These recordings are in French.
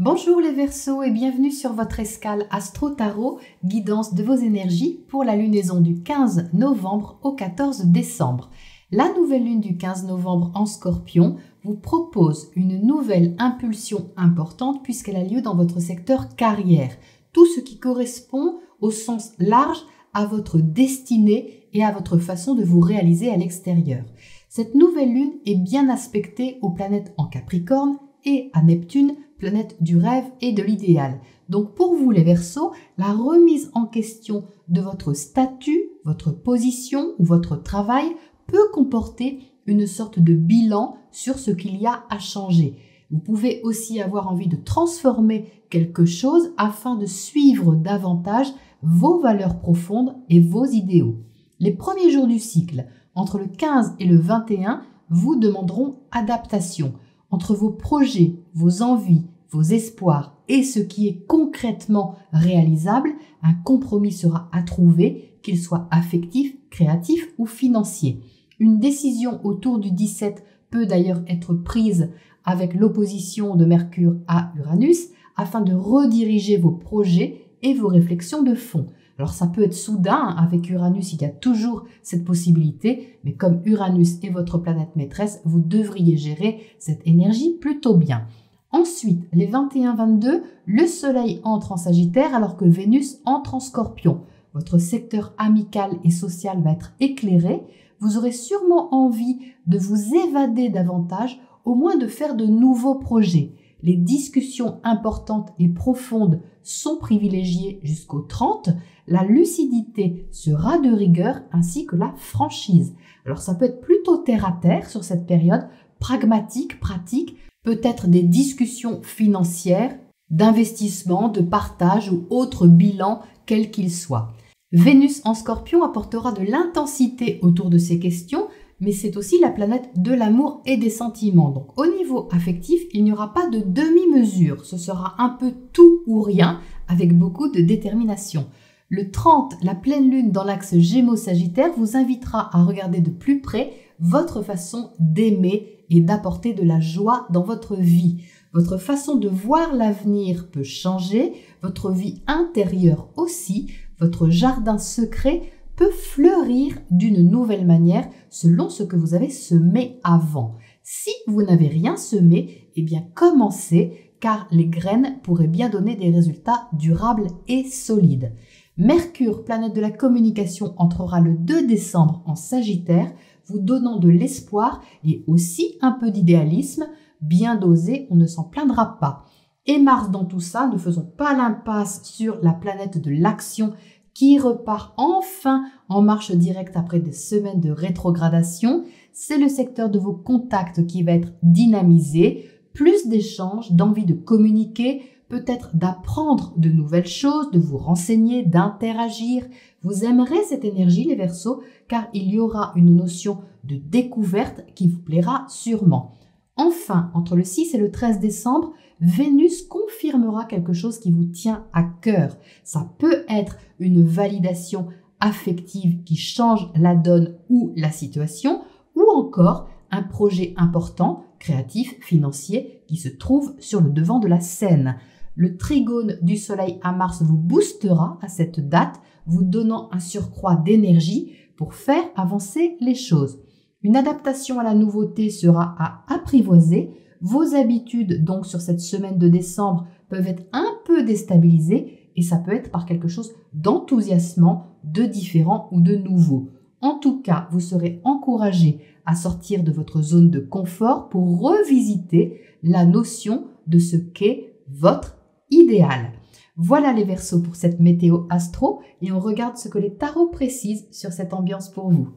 Bonjour les Verseaux et bienvenue sur votre escale Astro Tarot, guidance de vos énergies pour la lunaison du 15 novembre au 14 décembre. La nouvelle lune du 15 novembre en Scorpion vous propose une nouvelle impulsion importante puisqu'elle a lieu dans votre secteur carrière. Tout ce qui correspond au sens large à votre destinée et à votre façon de vous réaliser à l'extérieur. Cette nouvelle lune est bien aspectée aux planètes en Capricorne et à Neptune, planète du rêve et de l'idéal. Donc pour vous les Verseaux, la remise en question de votre statut, votre position ou votre travail peut comporter une sorte de bilan sur ce qu'il y a à changer. Vous pouvez aussi avoir envie de transformer quelque chose afin de suivre davantage vos valeurs profondes et vos idéaux. Les premiers jours du cycle, entre le 15 et le 21, vous demanderont adaptation. Entre vos projets, vos envies, vos espoirs et ce qui est concrètement réalisable, un compromis sera à trouver, qu'il soit affectif, créatif ou financier. Une décision autour du 17 peut d'ailleurs être prise avec l'opposition de Mercure à Uranus afin de rediriger vos projets et vos réflexions de fond. Alors ça peut être soudain, avec Uranus il y a toujours cette possibilité, mais comme Uranus est votre planète maîtresse, vous devriez gérer cette énergie plutôt bien. Ensuite, les 21-22, le Soleil entre en Sagittaire alors que Vénus entre en Scorpion. Votre secteur amical et social va être éclairé, vous aurez sûrement envie de vous évader davantage, au moins de faire de nouveaux projets. Les discussions importantes et profondes sont privilégiées jusqu'au 30. La lucidité sera de rigueur ainsi que la franchise. Alors ça peut être plutôt terre à terre sur cette période, pragmatique, pratique, peut-être des discussions financières, d'investissement, de partage ou autre bilan quel qu'il soit. Vénus en Scorpion apportera de l'intensité autour de ces questions, mais c'est aussi la planète de l'amour et des sentiments. Donc au niveau affectif, il n'y aura pas de demi-mesure. Ce sera un peu tout ou rien avec beaucoup de détermination. Le 30, la pleine lune dans l'axe Gémeaux-Sagittaire vous invitera à regarder de plus près votre façon d'aimer et d'apporter de la joie dans votre vie. Votre façon de voir l'avenir peut changer, votre vie intérieure aussi, votre jardin secret peut fleurir d'une nouvelle manière selon ce que vous avez semé avant. Si vous n'avez rien semé, eh bien commencez car les graines pourraient bien donner des résultats durables et solides. Mercure, planète de la communication, entrera le 2 décembre en Sagittaire, vous donnant de l'espoir et aussi un peu d'idéalisme. Bien dosé, on ne s'en plaindra pas. Et Mars dans tout ça, ne faisons pas l'impasse sur la planète de l'action qui repart enfin en marche directe après des semaines de rétrogradation. C'est le secteur de vos contacts qui va être dynamisé, plus d'échanges, d'envie de communiquer, peut-être d'apprendre de nouvelles choses, de vous renseigner, d'interagir. Vous aimerez cette énergie, les Verseaux, car il y aura une notion de découverte qui vous plaira sûrement. Enfin, entre le 6 et le 13 décembre, Vénus confirmera quelque chose qui vous tient à cœur. Ça peut être une validation affective qui change la donne ou la situation, ou encore un projet important, créatif, financier, qui se trouve sur le devant de la scène. Le trigone du Soleil à Mars vous boostera à cette date, vous donnant un surcroît d'énergie pour faire avancer les choses. Une adaptation à la nouveauté sera à apprivoiser. Vos habitudes, donc sur cette semaine de décembre, peuvent être un peu déstabilisées et ça peut être par quelque chose d'enthousiasmant, de différent ou de nouveau. En tout cas, vous serez encouragé à sortir de votre zone de confort pour revisiter la notion de ce qu'est votre idéal. Voilà les Verseaux pour cette météo astro et on regarde ce que les tarots précisent sur cette ambiance pour vous.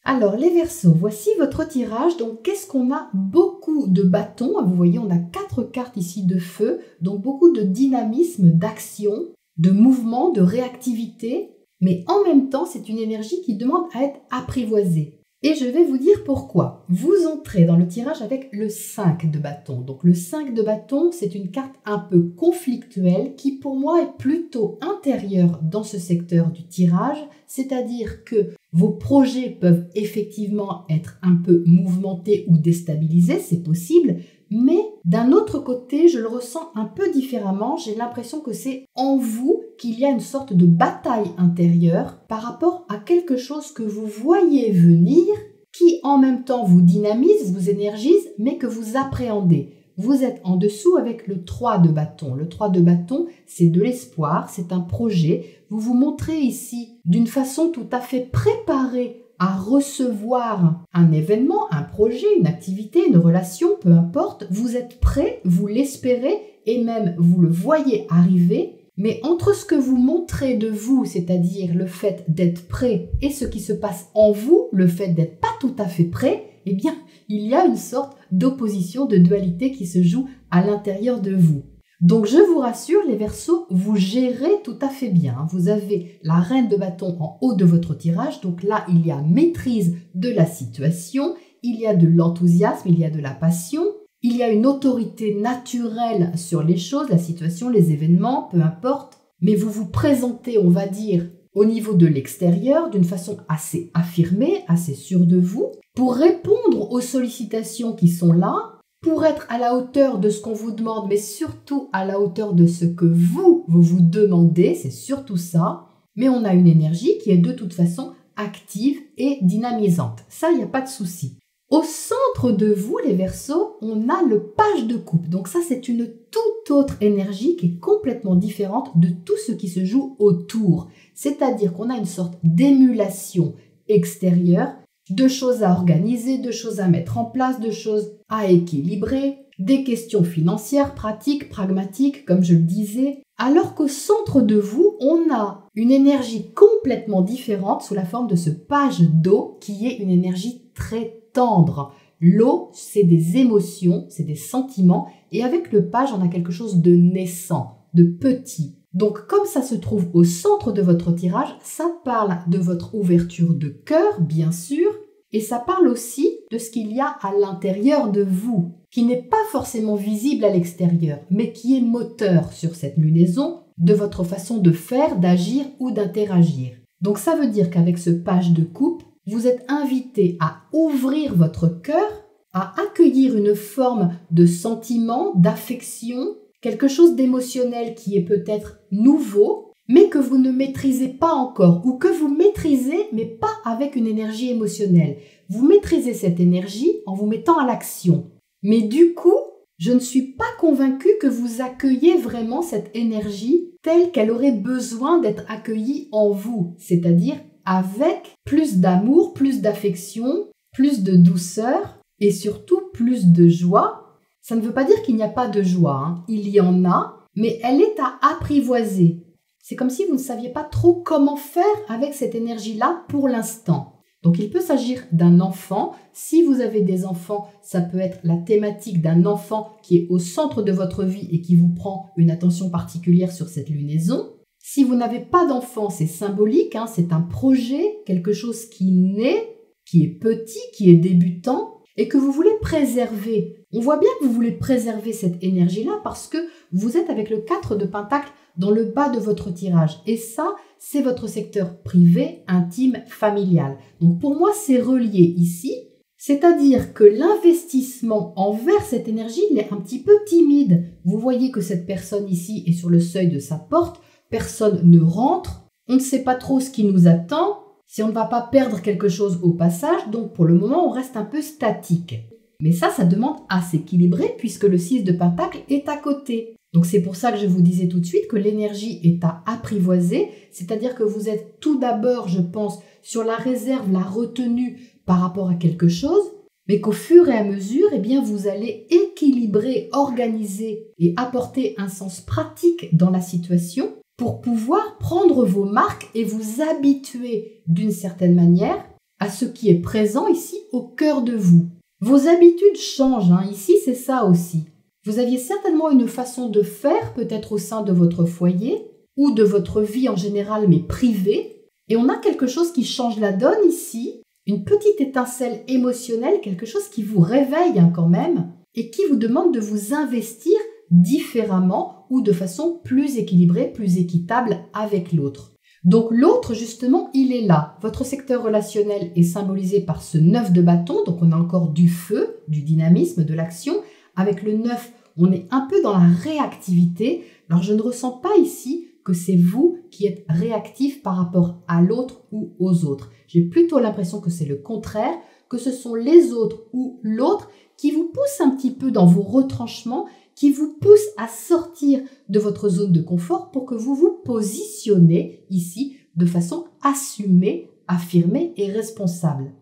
Alors les Verseaux, voici votre tirage. Donc qu'est-ce qu'on a? Beaucoup de bâtons. Vous voyez, on a 4 cartes ici de feu. Donc beaucoup de dynamisme, d'action, de mouvement, de réactivité. Mais en même temps, c'est une énergie qui demande à être apprivoisée. Et je vais vous dire pourquoi. Vous entrez dans le tirage avec le 5 de bâton. Donc le 5 de bâton, c'est une carte un peu conflictuelle qui pour moi est plutôt intérieure dans ce secteur du tirage. C'est-à-dire que vos projets peuvent effectivement être un peu mouvementés ou déstabilisés, c'est possible, mais D'un autre côté, je le ressens un peu différemment. J'ai l'impression que c'est en vous qu'il y a une sorte de bataille intérieure par rapport à quelque chose que vous voyez venir, qui en même temps vous dynamise, vous énergise, mais que vous appréhendez. Vous êtes en dessous avec le 3 de bâton. Le 3 de bâton, c'est de l'espoir, c'est un projet. Vous vous montrez ici d'une façon tout à fait préparée à recevoir un événement, un projet, une activité, une relation, peu importe. Vous êtes prêt, vous l'espérez et même vous le voyez arriver. Mais entre ce que vous montrez de vous, c'est-à-dire le fait d'être prêt, et ce qui se passe en vous, le fait d'être pas tout à fait prêt, eh bien, il y a une sorte d'opposition, de dualité qui se joue à l'intérieur de vous. Donc, je vous rassure, les Verseaux, vous gérez tout à fait bien. Vous avez la reine de bâton en haut de votre tirage. Donc là, il y a maîtrise de la situation, il y a de l'enthousiasme, il y a de la passion. Il y a une autorité naturelle sur les choses, la situation, les événements, peu importe. Mais vous vous présentez, on va dire, au niveau de l'extérieur, d'une façon assez affirmée, assez sûre de vous, pour répondre aux sollicitations qui sont là, pour être à la hauteur de ce qu'on vous demande, mais surtout à la hauteur de ce que vous vous demandez, c'est surtout ça. Mais on a une énergie qui est de toute façon active et dynamisante. Ça, il n'y a pas de souci. Au centre de vous, les Verseaux, on a le page de coupe. Donc ça, c'est une toute autre énergie qui est complètement différente de tout ce qui se joue autour. C'est-à-dire qu'on a une sorte d'émulation extérieure, de choses à organiser, de choses à mettre en place, de choses à équilibrer, des questions financières, pratiques, pragmatiques, comme je le disais. Alors qu'au centre de vous, on a une énergie complètement différente sous la forme de ce page d'eau qui est une énergie très tendre. L'eau, c'est des émotions, c'est des sentiments, et avec le page, on a quelque chose de naissant, de petit. Donc, comme ça se trouve au centre de votre tirage, ça parle de votre ouverture de cœur, bien sûr, et ça parle aussi de ce qu'il y a à l'intérieur de vous, qui n'est pas forcément visible à l'extérieur, mais qui est moteur sur cette lunaison de votre façon de faire, d'agir ou d'interagir. Donc, ça veut dire qu'avec ce page de coupe, vous êtes invité à ouvrir votre cœur, à accueillir une forme de sentiment, d'affection, quelque chose d'émotionnel qui est peut-être nouveau, mais que vous ne maîtrisez pas encore, ou que vous maîtrisez, mais pas avec une énergie émotionnelle. Vous maîtrisez cette énergie en vous mettant à l'action. Mais du coup, je ne suis pas convaincue que vous accueillez vraiment cette énergie telle qu'elle aurait besoin d'être accueillie en vous, c'est-à-dire avec plus d'amour, plus d'affection, plus de douceur et surtout plus de joie. Ça ne veut pas dire qu'il n'y a pas de joie, hein. Il y en a, mais elle est à apprivoiser. C'est comme si vous ne saviez pas trop comment faire avec cette énergie-là pour l'instant. Donc il peut s'agir d'un enfant. Si vous avez des enfants, ça peut être la thématique d'un enfant qui est au centre de votre vie et qui vous prend une attention particulière sur cette lunaison. Si vous n'avez pas d'enfant, c'est symbolique, hein, c'est un projet, quelque chose qui naît, qui est petit, qui est débutant et que vous voulez préserver. On voit bien que vous voulez préserver cette énergie-là parce que vous êtes avec le 4 de Pentacle dans le bas de votre tirage. Et ça, c'est votre secteur privé, intime, familial. Donc pour moi, c'est relié ici. C'est-à-dire que l'investissement envers cette énergie, il est un petit peu timide. Vous voyez que cette personne ici est sur le seuil de sa porte. Personne ne rentre, on ne sait pas trop ce qui nous attend, si on ne va pas perdre quelque chose au passage, donc pour le moment on reste un peu statique. Mais ça demande à s'équilibrer puisque le 6 de Pentacle est à côté. Donc c'est pour ça que je vous disais tout de suite que l'énergie est à apprivoiser, c'est-à-dire que vous êtes tout d'abord, je pense, sur la réserve, la retenue par rapport à quelque chose, mais qu'au fur et à mesure, eh bien, vous allez équilibrer, organiser et apporter un sens pratique dans la situation pour pouvoir prendre vos marques et vous habituer d'une certaine manière à ce qui est présent ici au cœur de vous. Vos habitudes changent, hein. Ici c'est ça aussi. Vous aviez certainement une façon de faire, peut-être au sein de votre foyer ou de votre vie en général, mais privée, et on a quelque chose qui change la donne ici, une petite étincelle émotionnelle, quelque chose qui vous réveille hein, quand même, et qui vous demande de vous investir différemment ou de façon plus équilibrée, plus équitable avec l'autre. Donc l'autre, justement, il est là. Votre secteur relationnel est symbolisé par ce 9 de bâton, donc on a encore du feu, du dynamisme, de l'action, Avec le 9, on est un peu dans la réactivité. Alors, je ne ressens pas ici que c'est vous qui êtes réactif par rapport à l'autre ou aux autres. J'ai plutôt l'impression que c'est le contraire, que ce sont les autres ou l'autre qui vous poussent un petit peu dans vos retranchements, qui vous poussent à sortir de votre zone de confort pour que vous vous positionnez ici de façon assumée, affirmée et responsable.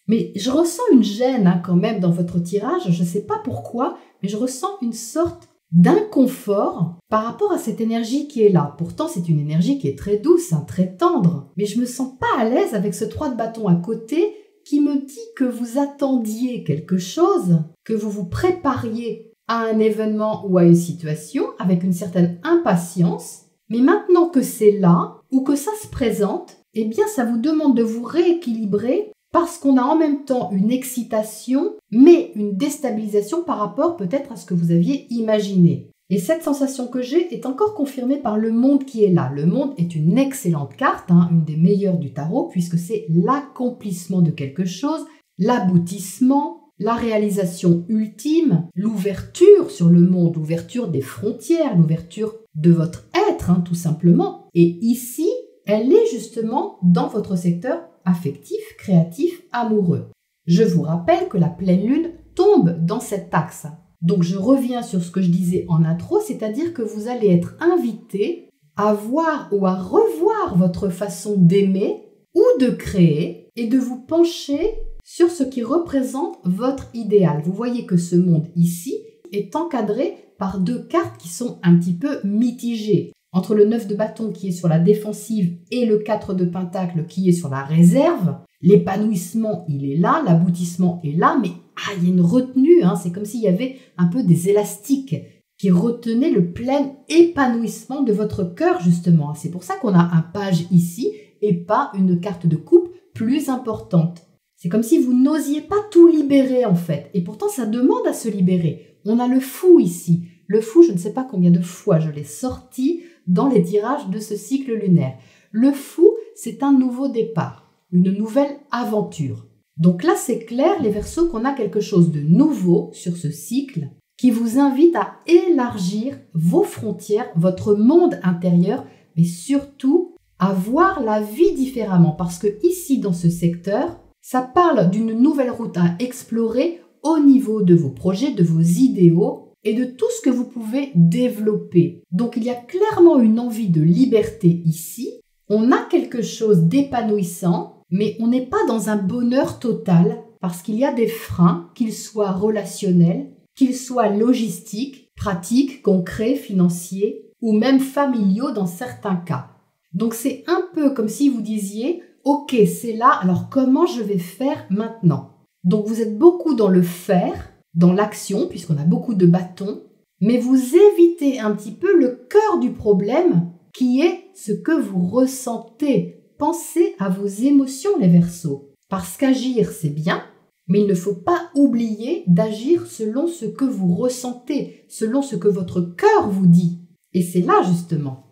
Mais je ressens une gêne quand même dans votre tirage, je ne sais pas pourquoi, mais je ressens une sorte d'inconfort par rapport à cette énergie qui est là. Pourtant, c'est une énergie qui est très douce, très tendre, mais je me sens pas à l'aise avec ce 3 de bâton à côté qui me dit que vous attendiez quelque chose, que vous vous prépariez à un événement ou à une situation avec une certaine impatience, mais maintenant que c'est là ou que ça se présente, eh bien ça vous demande de vous rééquilibrer parce qu'on a en même temps une excitation, mais une déstabilisation par rapport peut-être à ce que vous aviez imaginé. Et cette sensation que j'ai est encore confirmée par le monde qui est là. Le monde est une excellente carte, une des meilleures du tarot, puisque c'est l'accomplissement de quelque chose, l'aboutissement, la réalisation ultime, l'ouverture sur le monde, l'ouverture des frontières, l'ouverture de votre être, tout simplement. Et ici, elle est justement dans votre secteur affectif, créatif, amoureux. Je vous rappelle que la pleine lune tombe dans cet axe. Donc je reviens sur ce que je disais en intro, c'est-à-dire que vous allez être invité à voir ou à revoir votre façon d'aimer ou de créer et de vous pencher sur ce qui représente votre idéal. Vous voyez que ce monde ici est encadré par 2 cartes qui sont un petit peu mitigées. Entre le 9 de bâton qui est sur la défensive et le 4 de pentacle qui est sur la réserve, l'épanouissement, il est là, l'aboutissement est là, mais il y a une retenue, c'est comme s'il y avait un peu des élastiques qui retenaient le plein épanouissement de votre cœur, justement. C'est pour ça qu'on a un page ici et pas une carte de coupe plus importante. C'est comme si vous n'osiez pas tout libérer, en fait. Et pourtant, ça demande à se libérer. On a le fou ici. Le fou, je ne sais pas combien de fois je l'ai sorti dans les tirages de ce cycle lunaire. Le fou, c'est un nouveau départ, une nouvelle aventure. Donc là, c'est clair, les Verseaux, qu'on a quelque chose de nouveau sur ce cycle qui vous invite à élargir vos frontières, votre monde intérieur, mais surtout à voir la vie différemment. Parce que ici, dans ce secteur, ça parle d'une nouvelle route à explorer au niveau de vos projets, de vos idéaux et de tout ce que vous pouvez développer. Donc il y a clairement une envie de liberté ici. On a quelque chose d'épanouissant, mais on n'est pas dans un bonheur total parce qu'il y a des freins, qu'ils soient relationnels, qu'ils soient logistiques, pratiques, concrets, financiers ou même familiaux dans certains cas. Donc c'est un peu comme si vous disiez « Ok, c'est là, alors comment je vais faire maintenant ?» Donc vous êtes beaucoup dans le faire, dans l'action, puisqu'on a beaucoup de bâtons, mais vous évitez un petit peu le cœur du problème qui est ce que vous ressentez. Pensez à vos émotions, les Verseaux. Parce qu'agir, c'est bien, mais il ne faut pas oublier d'agir selon ce que vous ressentez, selon ce que votre cœur vous dit. Et c'est là, justement.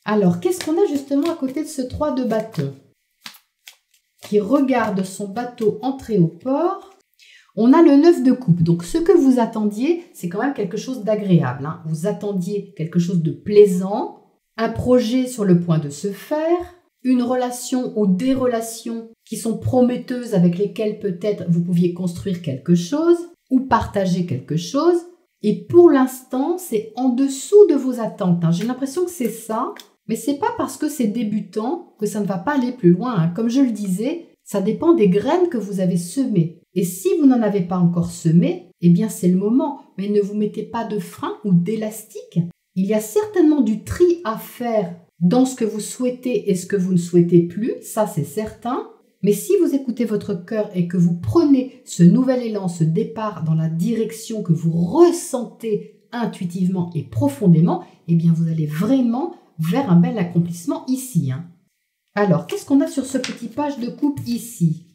Alors, qu'est-ce qu'on a justement à côté de ce 3 de bâton qui regarde son bateau entrer au port? On a le 9 de coupe. Donc, ce que vous attendiez, c'est quand même quelque chose d'agréable. Vous attendiez quelque chose de plaisant, un projet sur le point de se faire, une relation ou des relations qui sont prometteuses avec lesquelles peut-être vous pouviez construire quelque chose ou partager quelque chose. Et pour l'instant, c'est en dessous de vos attentes. J'ai l'impression que c'est ça, mais c'est pas parce que c'est débutant que ça ne va pas aller plus loin. Comme je le disais, ça dépend des graines que vous avez semées. Et si vous n'en avez pas encore semé, eh bien c'est le moment. Mais ne vous mettez pas de frein ou d'élastique. Il y a certainement du tri à faire dans ce que vous souhaitez et ce que vous ne souhaitez plus, ça c'est certain. Mais si vous écoutez votre cœur et que vous prenez ce nouvel élan, ce départ dans la direction que vous ressentez intuitivement et profondément, eh bien vous allez vraiment vers un bel accomplissement ici. Alors, qu'est-ce qu'on a sur ce petit page de coupe ici?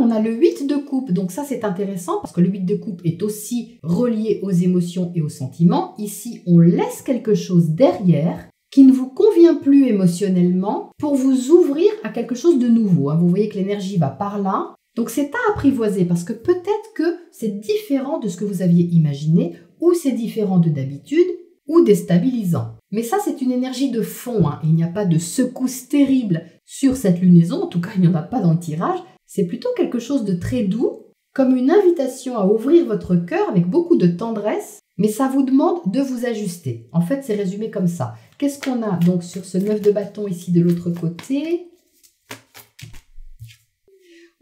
On a le 8 de coupe, donc ça c'est intéressant parce que le 8 de coupe est aussi relié aux émotions et aux sentiments. Ici, on laisse quelque chose derrière qui ne vous convient plus émotionnellement pour vous ouvrir à quelque chose de nouveau. Vous voyez que l'énergie va par là. Donc c'est à apprivoiser parce que peut-être que c'est différent de ce que vous aviez imaginé ou c'est différent de d'habitude ou déstabilisant. Mais ça, c'est une énergie de fond. Il n'y a pas de secousse terrible sur cette lunaison. En tout cas, il n'y en a pas dans le tirage. C'est plutôt quelque chose de très doux, comme une invitation à ouvrir votre cœur avec beaucoup de tendresse. Mais ça vous demande de vous ajuster. En fait, c'est résumé comme ça. Qu'est-ce qu'on a donc sur ce 9 de bâton ici de l'autre côté ?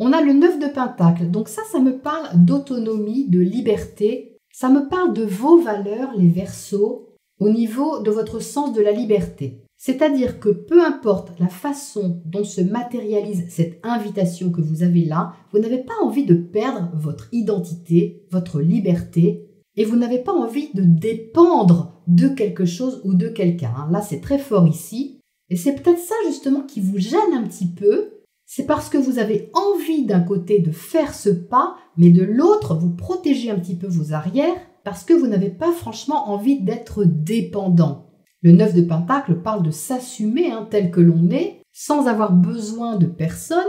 On a le 9 de pentacle. Donc ça me parle d'autonomie, de liberté. Ça me parle de vos valeurs, les Verseaux, au niveau de votre sens de la liberté. C'est-à-dire que peu importe la façon dont se matérialise cette invitation que vous avez là, vous n'avez pas envie de perdre votre identité, votre liberté, et vous n'avez pas envie de dépendre de quelque chose ou de quelqu'un. Là, c'est très fort ici. Et c'est peut-être ça justement qui vous gêne un petit peu. C'est parce que vous avez envie d'un côté de faire ce pas, mais de l'autre, vous protégez un petit peu vos arrières parce que vous n'avez pas franchement envie d'être dépendant. Le 9 de pentacle parle de s'assumer tel que l'on est, sans avoir besoin de personne.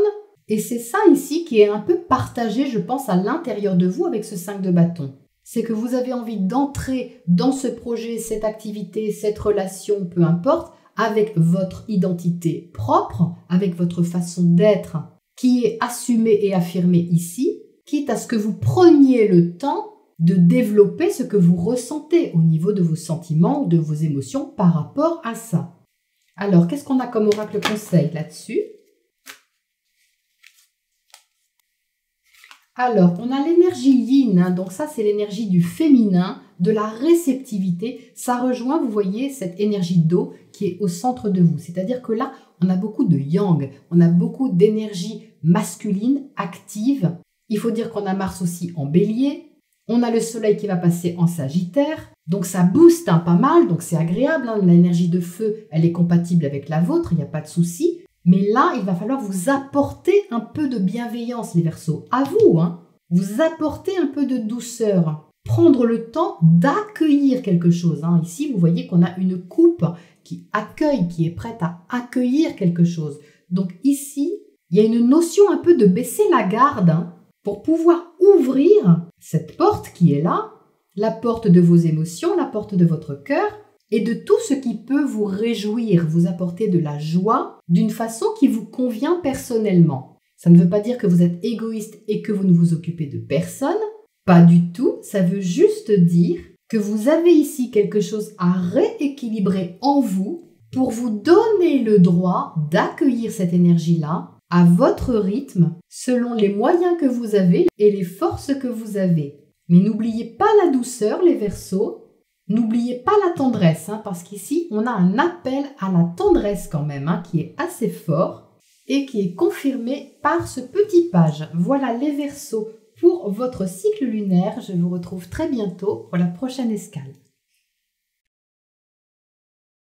Et c'est ça ici qui est un peu partagé, je pense, à l'intérieur de vous avec ce 5 de bâton. C'est que vous avez envie d'entrer dans ce projet, cette activité, cette relation, peu importe, avec votre identité propre, avec votre façon d'être qui est assumée et affirmée ici, quitte à ce que vous preniez le temps de développer ce que vous ressentez au niveau de vos sentiments ou de vos émotions par rapport à ça. Alors, qu'est-ce qu'on a comme oracle conseil là-dessus ? Alors, on a l'énergie yin, donc ça c'est l'énergie du féminin, de la réceptivité. Ça rejoint, vous voyez, cette énergie d'eau qui est au centre de vous. C'est-à-dire que là, on a beaucoup de yang, on a beaucoup d'énergie masculine, active. Il faut dire qu'on a Mars aussi en bélier. On a le soleil qui va passer en sagittaire. Donc ça booste pas mal, donc c'est agréable. L'énergie de feu, elle est compatible avec la vôtre, il n'y a pas de souci. Mais là, il va falloir vous apporter un peu de bienveillance, les Verseaux. À vous, vous apporter un peu de douceur. Prendre le temps d'accueillir quelque chose. Ici, vous voyez qu'on a une coupe qui accueille, qui est prête à accueillir quelque chose. Donc ici, il y a une notion un peu de baisser la garde pour pouvoir ouvrir cette porte qui est là, la porte de vos émotions, la porte de votre cœur, et de tout ce qui peut vous réjouir, vous apporter de la joie d'une façon qui vous convient personnellement. Ça ne veut pas dire que vous êtes égoïste et que vous ne vous occupez de personne. Pas du tout. Ça veut juste dire que vous avez ici quelque chose à rééquilibrer en vous pour vous donner le droit d'accueillir cette énergie-là à votre rythme, selon les moyens que vous avez et les forces que vous avez. Mais n'oubliez pas la douceur, les Verseaux. N'oubliez pas la tendresse, parce qu'ici, on a un appel à la tendresse quand même, qui est assez fort et qui est confirmé par ce petit page. Voilà les Verseaux pour votre cycle lunaire. Je vous retrouve très bientôt pour la prochaine escale.